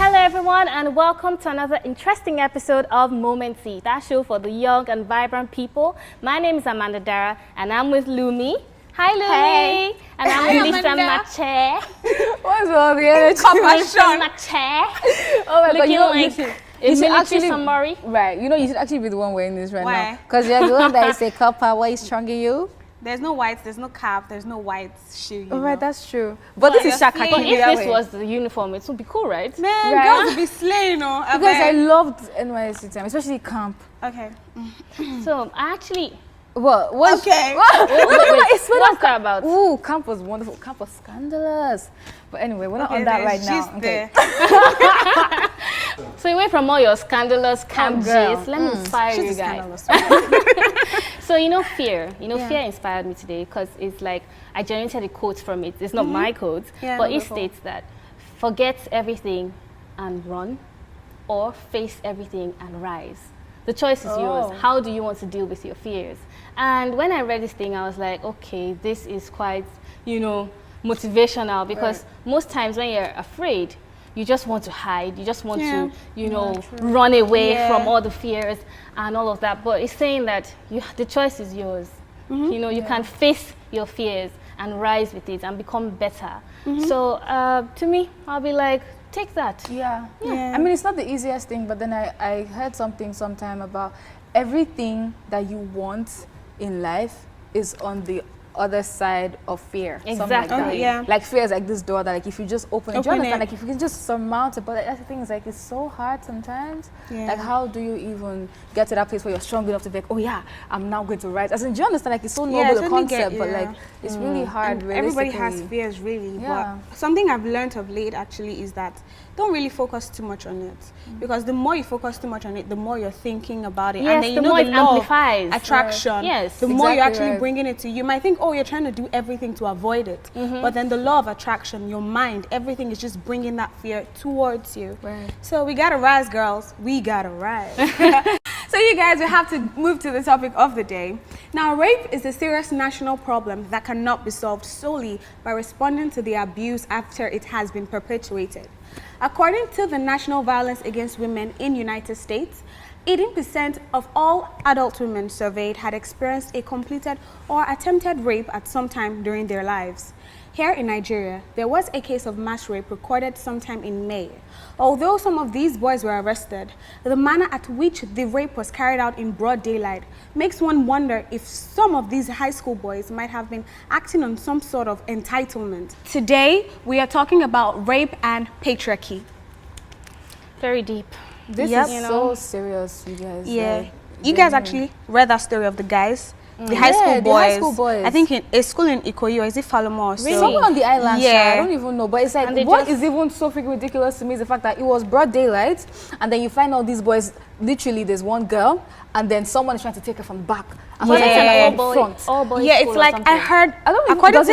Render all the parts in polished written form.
Hello everyone and welcome to another interesting episode of Moment C, that show for the young and vibrant people. My name is Amanda Dara and I'm with Lumi. Hi Lumi! Hey. And I'm with Lisa Mache. What's wrong here? Lisa Mache. Oh my Looking God, you should actually summary. Right, you should actually be the one wearing this right Why? now. Because you're the one that is a copper. Why is strong in you? There's no whites, there's no cap, there's no white shoe. Oh, right, that's true. But this is Shaka. But if this was the uniform, it would be cool, right? Man, right? girls would be slaying, Because I loved NYSC time, especially camp. Okay. So actually, What? Okay. what's that about? Ooh, camp was wonderful. Camp was scandalous. But anyway, we're not on that right now. Okay. So away from all your scandalous camp girl. G's, let me inspire you guys. So fear. Fear inspired me today because it's like I generated a quote from it. It's not my quote, but it states that forget everything and run, or face everything and rise. The choice is yours. How do you want to deal with your fears? And when I read this thing, I was like, okay, this is quite, motivational because most times when you're afraid, you just want to hide. You just want to, run away from all the fears and all of that. But it's saying that the choice is yours. You can face your fears and rise with it and become better. So to me, I'll be like, take that. Yeah. I mean, it's not the easiest thing, but then I heard something sometime about everything that you want in life is on the other side of fear. Exactly. Like fear is like this door that if you just open it, do you understand? Like if you can just surmount it, but that's the thing is like it's so hard sometimes. Like how do you even get to that place where you're strong enough to be like, oh yeah, I'm now going to rise? As in, do you understand? Like it's so noble a concept, but like it's really hard. Everybody has fears, really. But something I've learned of late actually is that don't really focus too much on it, because the more you focus too much on it, the more you're thinking about it, and then the more it amplifies attraction. The more you're actually bringing it to you. You might think, oh, you're trying to do everything to avoid it, but then the law of attraction, your mind, everything is just bringing that fear towards you. So we gotta rise, girls. We gotta rise. So you guys, we have to move to the topic of the day. Now, rape is a serious national problem that cannot be solved solely by responding to the abuse after it has been perpetuated. According to the National Violence Against Women in United States, 18% of all adult women surveyed had experienced a completed or attempted rape at some time during their lives. Here in Nigeria, there was a case of mass rape recorded sometime in May. Although some of these boys were arrested, the manner at which the rape was carried out in broad daylight makes one wonder if some of these high school boys might have been acting on some sort of entitlement. Today, we are talking about rape and patriarchy. Very deep. This is so serious, you guys. Like, you guys actually read that story of the guys? The high school boys. I think in a school in Ikoyi, or is it Falomo or so? Somewhere on the island, I don't even know. But it's like, what is even so freaking ridiculous to me is the fact that it was broad daylight, and then you find all these boys, literally there's one girl, and then someone is trying to take her from the back. And all boys it's like something. I heard. According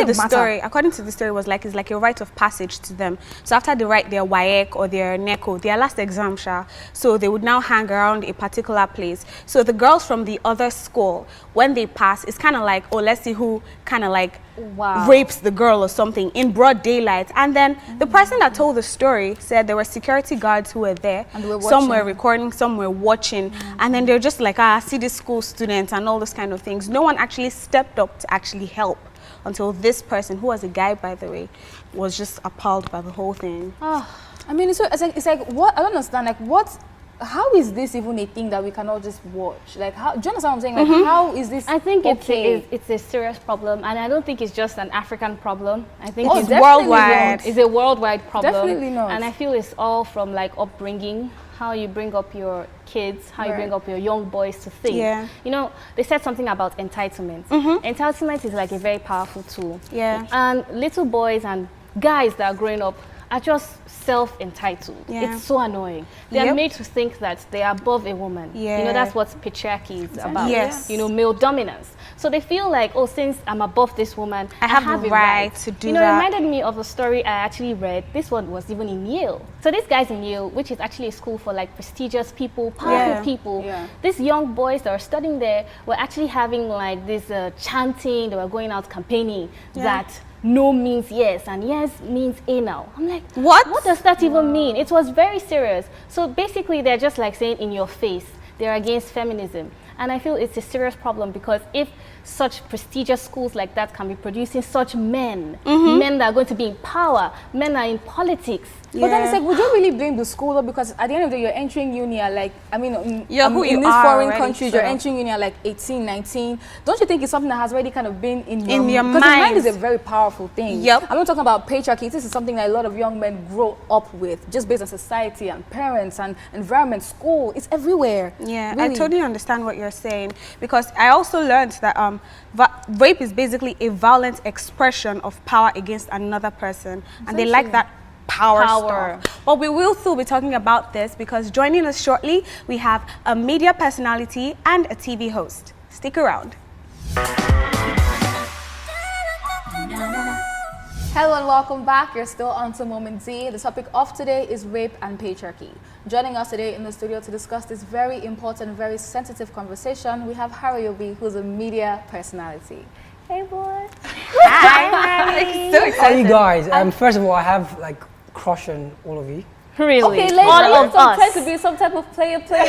to the story, was like it's like a rite of passage to them. So after they write their WAEC or their NECO, their last exam, so they would now hang around a particular place. So the girls from the other school, when they pass, it's kind of like, oh, let's see who kind of like rapes the girl or something in broad daylight. And then the person that told the story said there were security guards who were there, and they were some were recording, some were watching, and then they're just like, see this school student and all those kind of things. No one actually stepped up to actually help until this person, who was a guy by the way, was just appalled by the whole thing. I mean, it's like what I don't understand. Like how is this even a thing that we cannot just watch? Like, how, do you understand what I'm saying? Like, how is this? I think it's a serious problem, and I don't think it's just an African problem. I think it's worldwide. It's a worldwide problem. Definitely not. And I feel it's all from like upbringing, how you bring up your kids, how you bring up your young boys to think. They said something about entitlement. Entitlement is like a very powerful tool. And little boys and guys that are growing up are just self-entitled. It's so annoying. They are made to think that they are above a woman. That's what patriarchy is about. Male dominance. So they feel like, oh, since I'm above this woman, I have the right to do that. It reminded me of a story I actually read. This one was even in Yale. So this guy's in Yale, which is actually a school for like prestigious people, powerful people. These young boys that are studying there were actually having like this chanting. They were going out campaigning that no means yes and yes means anal. I'm like, what? What does that even mean? It was very serious. So basically, they're just like saying in your face, they're against feminism. And I feel it's a serious problem, because if such prestigious schools like that can be producing such men, men that are going to be in power, men are in politics. Yeah. But then it's like, would you really blame the school, though? Because at the end of the day, you're entering uni at like, I mean, in these foreign countries, you're entering uni at like 18, 19. Don't you think it's something that has already kind of been in your mind? Because your mind is a very powerful thing. Yep. I'm not talking about patriarchy. This is something that a lot of young men grow up with, just based on society and parents and environment, school. It's everywhere. Yeah, really. I totally understand what you're saying, because I also learned that rape is basically a violent expression of power against another person, and they like that power stuff. But we will still be talking about this, because joining us shortly, we have a media personality and a TV host. Stick around. Hello and welcome back. You're still on to Moment Z. The topic of today is rape and patriarchy. Joining us today in the studio to discuss this very important, very sensitive conversation, we have Harry, who's a media personality. Hey, boy. Hi, Harry. So excited. How are you guys? First of all, I have like crush on all of you. Really? Okay, all of us. Trying to be some type of player. What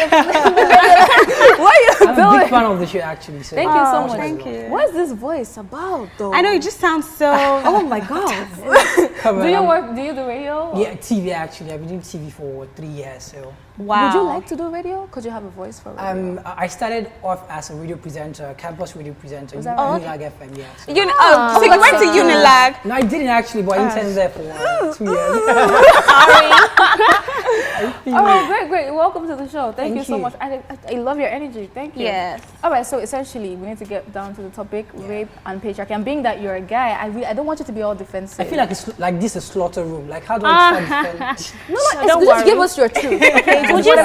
are you doing? I'm a big fan of the show, actually. So Thank you so much. Thank you. What is this voice about, though? I know, it just sounds so... Oh my God. Do you do radio? Yeah, TV actually. I've been doing TV for 3 years, so. Wow. Would you like to do radio? Could you have a voice for radio? I started off as a radio presenter, campus radio presenter, Was that right? Unilag FM, yeah. So. so you went to Unilag? No, I didn't actually, but I intended there for 2 years. Oh, great. Welcome to the show. Thank you so much. I love your energy. Thank you. Yes. All right, so essentially, we need to get down to the topic, rape and patriarchy. And being that you're a guy, I don't want you to be all defensive. I feel like it's like this is a slaughter room. Like, how do I defend? No, just give us your truth. Okay? Would you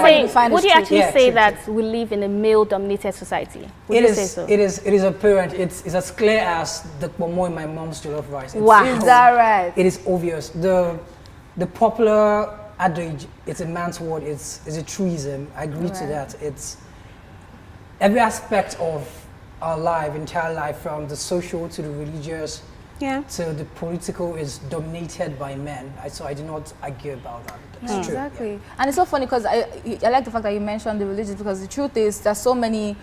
actually say that we live in a male-dominated society? Would you say so? It is apparent. It's as clear as the pomo in my mom's jollof rice. Wow. Is that right? It is obvious. The popular adage, it's a man's word, it's a truism. I agree to that. It's every aspect of our life, entire life, from the social to the religious to the political, is dominated by men. So I do not argue about that. That's true. Exactly. Yeah. And it's so funny, because I like the fact that you mentioned the religious, because the truth is there's so many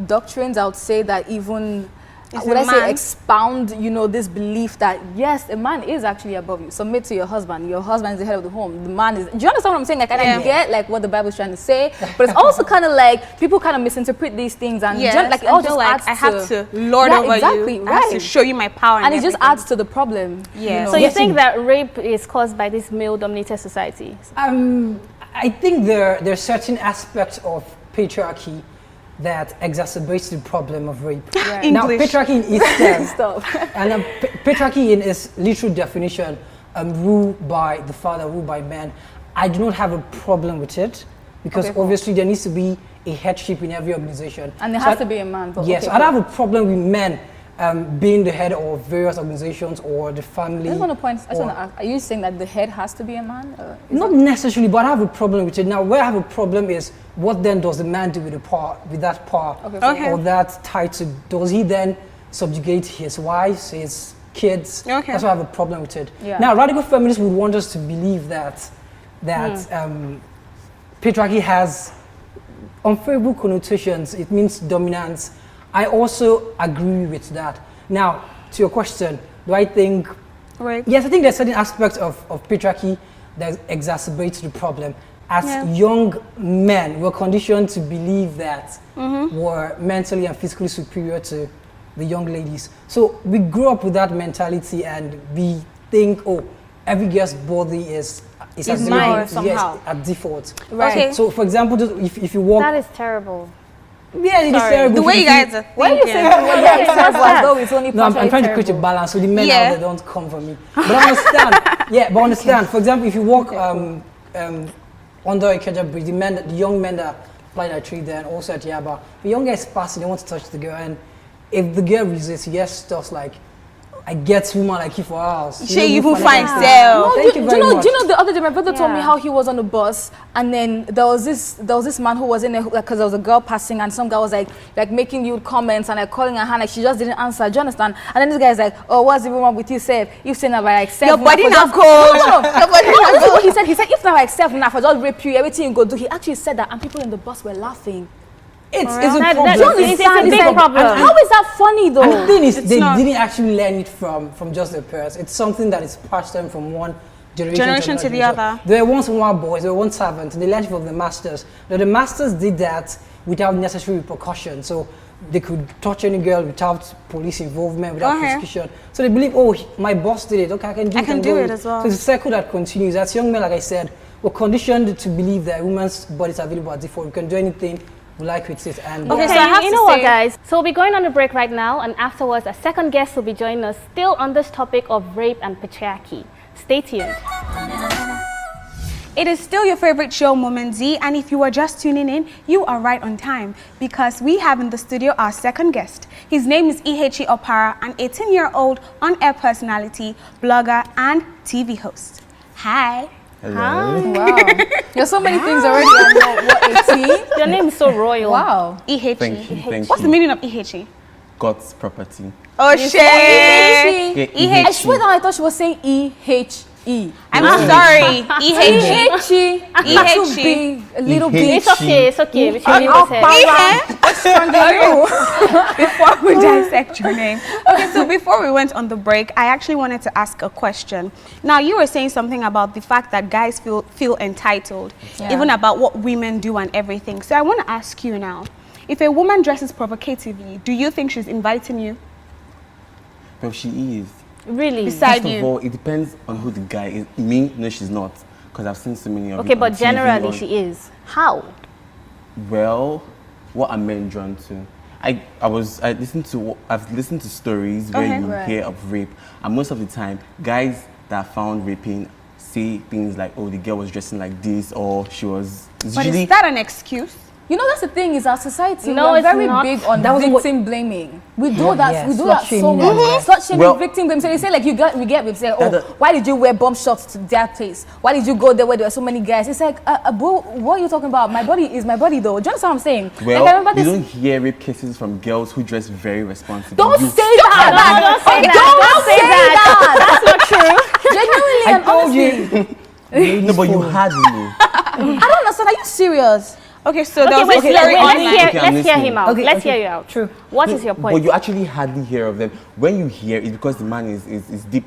doctrines, I would say, that even expound, this belief that yes, a man is actually above you. Submit to your husband. Your husband is the head of the home. The man is. Do you understand what I'm saying? Like, and I get like what the Bible is trying to say, but it's also kind of like people kind of misinterpret these things, and like it all just adds I have to lord over you. I have to show you my power, and it just adds to the problem. Yeah. So you think that rape is caused by this male-dominated society? I think there are certain aspects of patriarchy that exacerbates the problem of rape. Right. Now, patriarchy in its Stop. And patriarchy in its literal definition, ruled by the father, ruled by men. I do not have a problem with it, because obviously there needs to be a headship in every organization. And there has to be a man. Yes, I don't have a problem with men being the head of various organizations or the family. I just want to ask, are you saying that the head has to be a man? Not necessarily, but I have a problem with it. Now, where I have a problem is, what then does the man do with that power or that title? Does he then subjugate his wives, his kids? That's why I have a problem with it. Yeah. Now, radical feminists would want us to believe that patriarchy has unfavorable connotations. It means dominance. I also agree with that. Now, to your question, do I think... Right. Yes, I think there's certain aspects of patriarchy that exacerbates the problem. As young men, we're conditioned to believe that we're mentally and physically superior to the young ladies. So we grew up with that mentality, and we think, oh, every girl's body is mine somehow. Yes, at default. Right. Okay. So, for example, if you walk... That is terrible. Yeah, it is terrible. The way you guys are thinking. Why are you saying it's only No, I'm trying to create a balance so the men out there don't come for me. But I understand. Understand. For example, if you walk under a Ikeja bridge, the young men that apply that tree there, and also at Yaba, the young guy is passing, they want to touch the girl, and if the girl resists, he gets stuff like, I get woman like you for hours. She even find self. Thank you very much. Do you know the other day my brother told me how he was on the bus and then there was this man who was in there because there was a girl passing and some guy was like making you comments and like calling her hand like she just didn't answer. Do you understand? And then this guy's like, oh, what's the woman with you, Seth? You say now like Seth. Your body not cold. No, your body not cold. He said if now like Seth now I just rape you, everything you go do. He actually said that and people in the bus were laughing. It's a problem. It's a big problem. And how is that funny though? And the thing is, they didn't actually learn it from just their parents. It's something that is passed on from one generation to the other. There were once wild boys, there were once servants, and they learned from the masters. Now the masters did that without necessary repercussion. So they could touch any girl without police involvement, without prosecution. So they believe, oh, my boss did it, okay, I can do it as well. So it's a circle that continues. As young men, like I said, we're conditioned to believe that women's bodies are available at default. We can do anything we like with it. And okay, so you know what, guys? So we'll be going on a break right now, and afterwards, a second guest will be joining us still on this topic of rape and patriarchy. Stay tuned. It is still your favorite show, Moment Z, and if you are just tuning in, you are right on time because we have in the studio our second guest. His name is Ihechi Opara, an 18-year-old on-air personality, blogger, and TV host. Hi. Hello. Hi. Wow. There's so many things already. What 18? Your name is so royal. Wow. Ihechi. Thank you. What's the meaning of Ihechi? God's property. Oh shit. I swear that I thought she was saying E-H-E. I'm sorry. Ihechi. Ihechi. A little bit. It's okay. It's okay. We should leave it Before we dissect your name. Okay, so before we went on the break, I actually wanted to ask a question. Now, you were saying something about the fact that guys feel entitled, even about what women do and everything. So I want to ask you now, if a woman dresses provocatively, do you think she's inviting you? Well, she is. Really? Beside First of all, it depends on who the guy is. Me, no, she's not. Because I've seen so many of Okay, but generally she is. How? Well, what are men drawn to? I've listened to stories where you hear of rape, and most of the time, guys that are found raping say things like, "Oh, the girl was dressing like this," or she was. But is that an excuse? You know, that's the thing is our society, no, we're very big on victim blaming. We do that, we do that so much. Slut shaming, victim blaming. So they say like, we get whipped, say, oh, why did you wear bomb shots to that place? Why did you go there where there were so many guys? It's like, bro, what are you talking about? My body is my body though. Do you understand what I'm saying? Well, like, I remember you don't hear rape cases from girls who dress very responsibly. Don't say that! Don't say that! That's not true. Genuinely and honestly. No, but you hardly know. I don't understand. Are you serious? Okay, so let's hear him out. Let's hear you out. True. What is your point? But you actually hardly hear of them. When you hear, it's because the man is deep.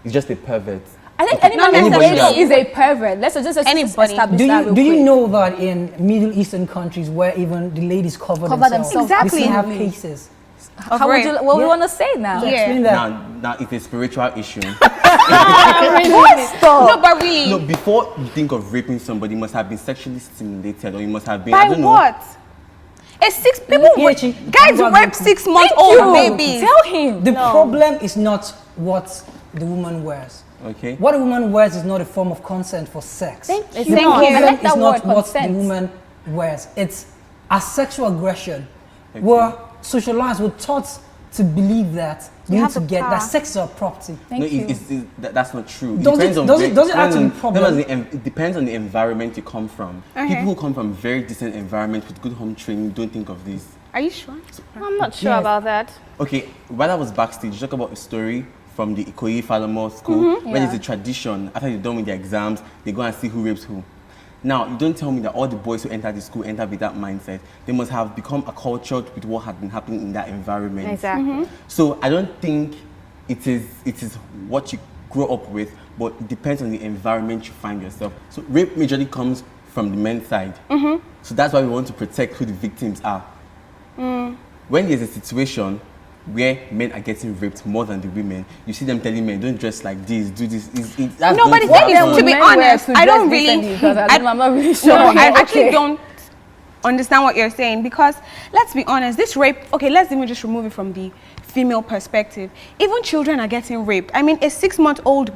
He's just a pervert. I think anybody is a pervert. Let's just establish that. Do you know that in Middle Eastern countries where even the ladies cover themselves, exactly, we still have cases? How would you? What we want to say now? Explain that. Now it's a spiritual issue. No, but really. No, before you think of raping somebody, you must have been sexually stimulated, or you must have been. By what? Guys rape 6-month-old babies. Tell him. The problem is not what the woman wears. Okay. What a woman wears is not a form of consent for sex. Thank you. The problem I like that is word, not consent. what the woman wears. It's a sexual aggression. Okay. We're socialized, we're taught to believe that you need to get that sex is our property. That's not true. Does it actually problem? It depends on the environment you come from. People who come from very decent environments with good home training don't think of this. Are you sure? I'm not sure about that. Okay, while I was backstage, you talk about a story from the Ikoyi Falamo school where there's a tradition. After they're done with their exams, they go and see who rapes who. Now, you don't tell me that all the boys who enter the school enter with that mindset. They must have become acculturated with what had been happening in that environment. Exactly. So I don't think it is what you grow up with, but it depends on the environment you find yourself. So rape majorly comes from the men's side. So that's why we want to protect who the victims are. When there's a situation where men are getting raped more than the women, you see them telling men, don't dress like this, do this. No, but to be honest, I don't really, I'm not really sure. No, I actually don't understand what you're saying because, let's be honest, this rape, okay, let's even just remove it from the female perspective. Even children are getting raped. I mean, a 6-month-old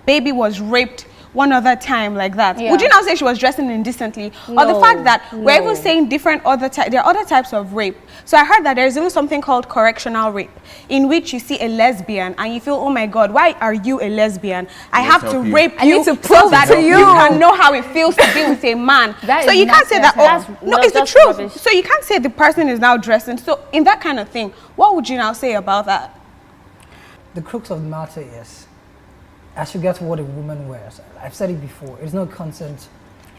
baby was raped one other time like that, would you now say she was dressing indecently? Or the fact that we're even saying there are other types of rape. So I heard that there's even something called correctional rape, in which you see a lesbian and you feel, oh my God, why are you a lesbian? I have to rape you so that you can know how it feels to be with a man. So you can't say that, no, it's the truth. Rubbish. So you can't say the person is now dressing. So in that kind of thing, what would you now say about that? The crux of the matter is, as you get to what a woman wears, I've said it before, it's not consent.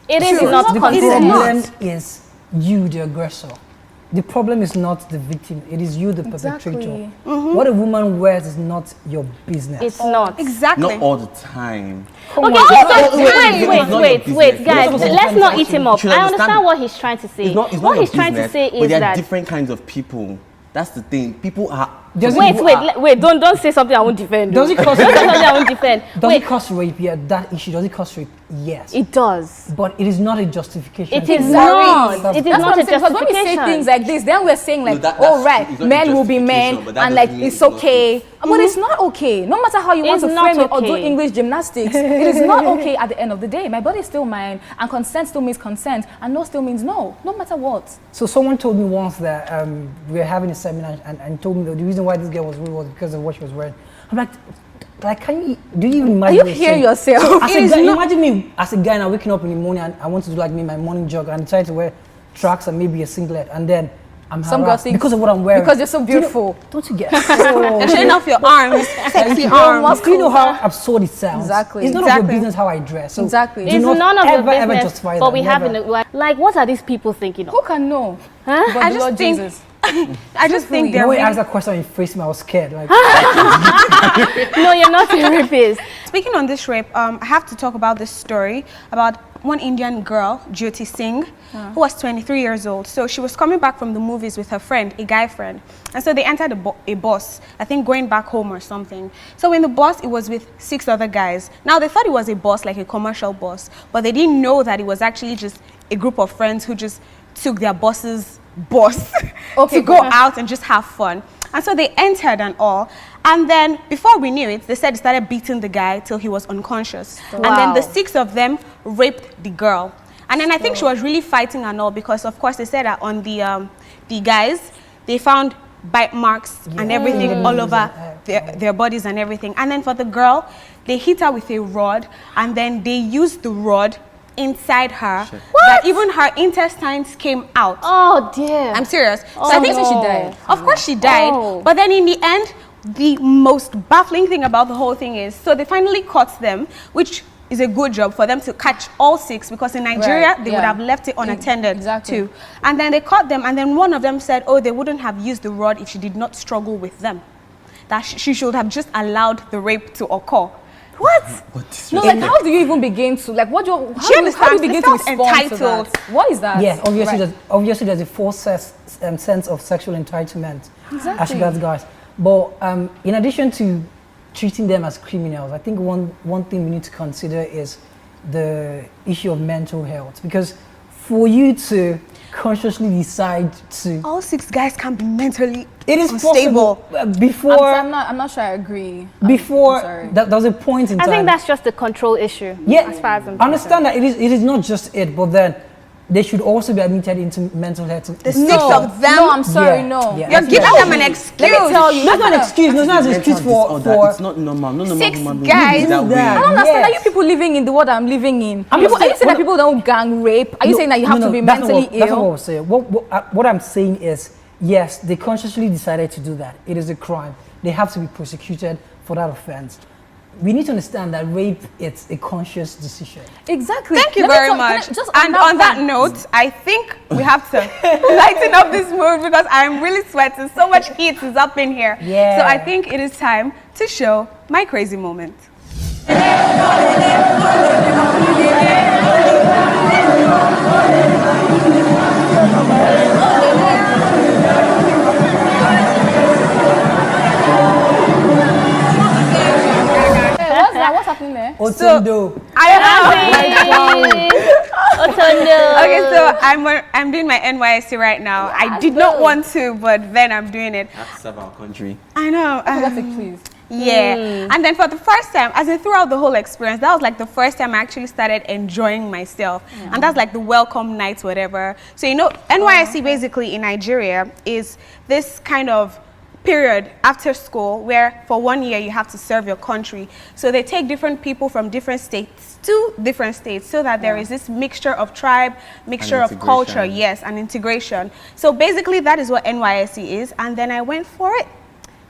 It is not consent. The problem is you, the aggressor. The problem is not the victim, it is you, the perpetrator. What a woman wears is not your business. It's not. Exactly. Not all the time. Wait, guys, let's not eat him up. I understand what he's trying to say. What he's trying to say is that there are different kinds of people. That's the thing. People are. Wait! Don't say something I won't defend. Does it cause something I won't defend? Does it cause rape? Yeah, that issue. Does it cause rape? Yes. It does. But it is not a justification. It is not. It is not a justification. When we say things like this, then we're saying like, oh right, men will be men, and like it's okay. But it's not okay. No matter how you want to frame it or do English gymnastics, it is not okay at the end of the day. My body is still mine, and consent still means consent, and no still means no, no matter what. So someone told me once that we were having a seminar and told me that the reason why this girl was rude was because of what she was wearing. I'm like, do you even imagine? Are you hear yourself? As a guy, imagine me as a guy now waking up in the morning and I want to do like me my morning jog and decide to wear tracks and maybe a singlet, and then I'm harassed because of what I'm wearing. Because you're so beautiful. Don't you get so and showing off your arms, sexy arms. You know how absurd it sounds. Exactly. It's none of your business how I dress. So exactly. It's none of your business. Ever justify but that. we have like, what are these people thinking of? Who can know? Huh? But I just think. Jesus. I just think they're. When you asked that question, you faced me. I was scared. Like, no, you're not a rapist. Speaking on this rape, I have to talk about this story about one Indian girl, Jyoti Singh, who was 23 years old. So she was coming back from the movies with her friend, a guy friend. And so they entered a bus, I think going back home or something. So in the bus, it was with 6 other guys. Now they thought it was a bus, like a commercial bus, but they didn't know that it was actually just a group of friends who just took their boss's bus to go out and just have fun. And so they entered and all. And then before we knew it, they said they started beating the guy till he was unconscious. Wow. And then the 6 of them raped the girl. And then I think she was really fighting and all, because of course they said that on the guys, they found bite marks and everything all over their bodies and everything. And then for the girl, they hit her with a rod, and then they used the rod inside her, that even her intestines came out. Oh dear. I'm serious. Oh, so I think she died. Of course she died. But then in the end, the most baffling thing about the whole thing is, so they finally caught them, which is a good job for them to catch all 6, because in Nigeria, they would have left it unattended too. And then they caught them, and then one of them said, oh, they wouldn't have used the rod if she did not struggle with them. That she should have just allowed the rape to occur. What? No, like how do you even begin to, like how do you begin to respond to that? What is that? Yeah, obviously there's a false sense of sexual entitlement as regards guys. But in addition to treating them as criminals, I think one thing we need to consider is the issue of mental health, because for you to consciously decide to, all 6 guys can be mentally unstable. Before I'm not sure I agree. Before there's a point in time. I think that's just a control issue. Yeah, as far as I'm understand that it is not just it, but then they should also be admitted into mental health. The 6 of them. No, I'm sorry, no. Yeah, you're giving them an excuse. Let me tell you, that's not an excuse. No, it's not an excuse for. It's not normal. No, 6 guys. I don't understand. Are you people living in the world I'm living in? Are you saying that people don't gang rape? Are you saying that you have to be mentally ill? That's not what I'm saying. What I'm saying is, yes, they consciously decided to do that. It is a crime. They have to be prosecuted for that offense. We need to understand that rape, it's a conscious decision. Exactly. Thank you very much. And on that note, I think we have to lighten up this mood, because I'm really sweating. So much heat is up in here. Yeah. So I think it is time to show my crazy moment. What's happening there? Otondo. Okay, so I'm doing my NYSC right now. I did not want to, but then I'm doing it. Have to serve our country. I know. Please. Yeah. And then for the first time, as in throughout the whole experience, that was like the first time I actually started enjoying myself. And that's like the welcome nights, whatever. So, you know, NYSC basically in Nigeria is this kind of period after school where for 1 year you have to serve your country. So they take different people from different states to different states so that there is this mixture of tribe, mixture of culture, yes, and integration. So basically that is what NYSC is, and then I went for it.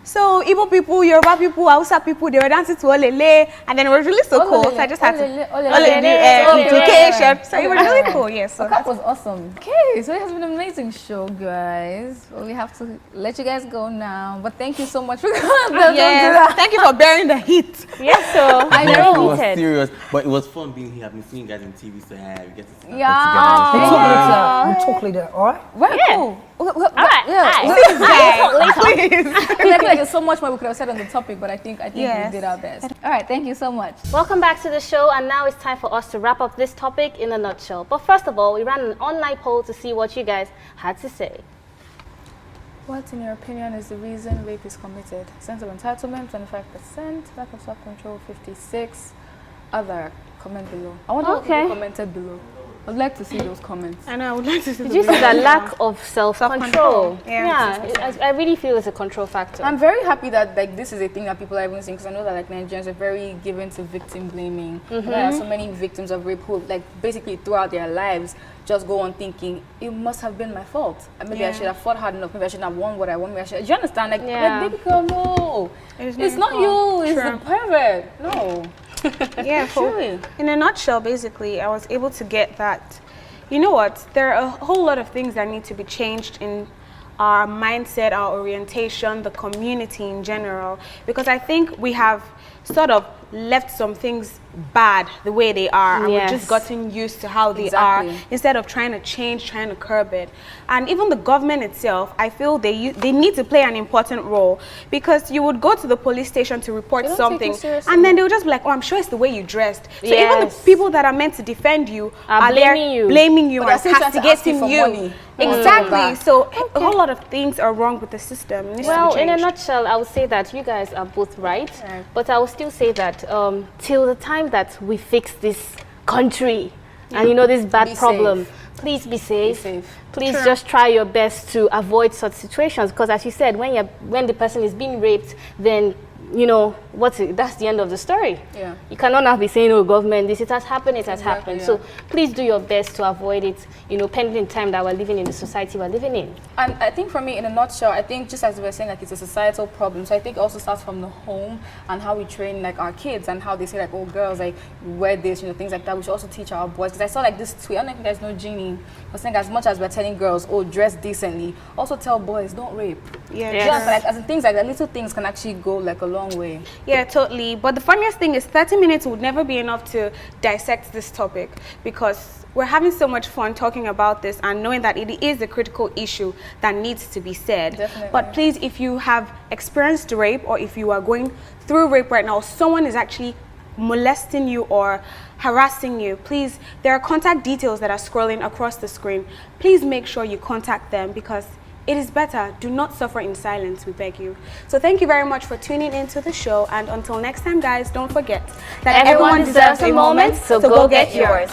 So Igbo people, Yoruba people, Hausa people, they were dancing to Olele, and then it was really so cool. So I just had to implication. So it was really cool. Yes, so that was awesome. Okay, so it has been an amazing show, guys. Well, we have to let you guys go now, but thank you so much for coming. Yes, thank you for bearing the heat. Yes, so I know it was serious, but it was fun being here. I've been seeing you guys on TV, so yeah, we get to we'll talk later. All right? Right, cool. All right. Please. I feel like there's so much more we could have said on the topic, but I think we did our best. All right, thank you so much. Welcome back to the show, and now it's time for us to wrap up this topic in a nutshell. But first of all, we ran an online poll to see what you guys had to say. What, in your opinion, is the reason rape is committed? Sense of entitlement, 25%, lack of self-control, 56%. Other, comment below. I wonder what people commented below. I'd like to see those comments. I know, I would like to see. Did you see that lack of self-control? I really feel it's a control factor. I'm very happy that like this is a thing that people are even seeing, because I know that like Nigerians are very given to victim blaming. There are so many victims of rape who like basically throughout their lives just go on thinking it must have been my fault. Maybe I should have fought hard enough. Maybe I shouldn't have won what I want. Do you understand? Like, baby girl, no, it's not you. It's the pervert. No. Yeah, truly. In a nutshell, basically, I was able to get that, you know what, there are a whole lot of things that need to be changed in our mindset, our orientation, the community in general, because I think we have sort of left some things bad the way they are, and we've just gotten used to how they are instead of trying to change, trying to curb it. And even the government itself, I feel they need to play an important role, because you would go to the police station to report something and then they'll just be like, oh, I'm sure it's the way you dressed. So even the people that are meant to defend you are blaming you and castigating you. Exactly. So a whole lot of things are wrong with the system. Well, in a nutshell, I would say that you guys are both right, but I would still say that till the time that we fix this country and you know this bad problem, please be safe. Please just try your best to avoid such situations, because as you said, when the person is being raped, then you know that's the end of the story. You cannot now be saying, oh, government, it has happened, it has happened. So please do your best to avoid it, you know, pending the time that we're living in, the society we're living in. And I think for me, in a nutshell, I think just as we were saying, like, it's a societal problem. So I think it also starts from the home and how we train like our kids, and how they say like, oh, girls like wear this, you know, things like that. We should also teach our boys, because I saw like this tweet, I don't know if you guys know Jeannie was saying, as much as we're telling girls, oh, dress decently, also tell boys, don't rape. Just like as in things like that, little things can actually go like a long way. Yeah, totally. But the funniest thing is 30 minutes would never be enough to dissect this topic, because we're having so much fun talking about this and knowing that it is a critical issue that needs to be said. But please, if you have experienced rape, or if you are going through rape right now, someone is actually molesting you or harassing you, please, there are contact details that are scrolling across the screen. Please make sure you contact them, because it is better. Do not suffer in silence, we beg you. So thank you very much for tuning into the show, and until next time, guys, don't forget that everyone deserves a moment, so go get yours.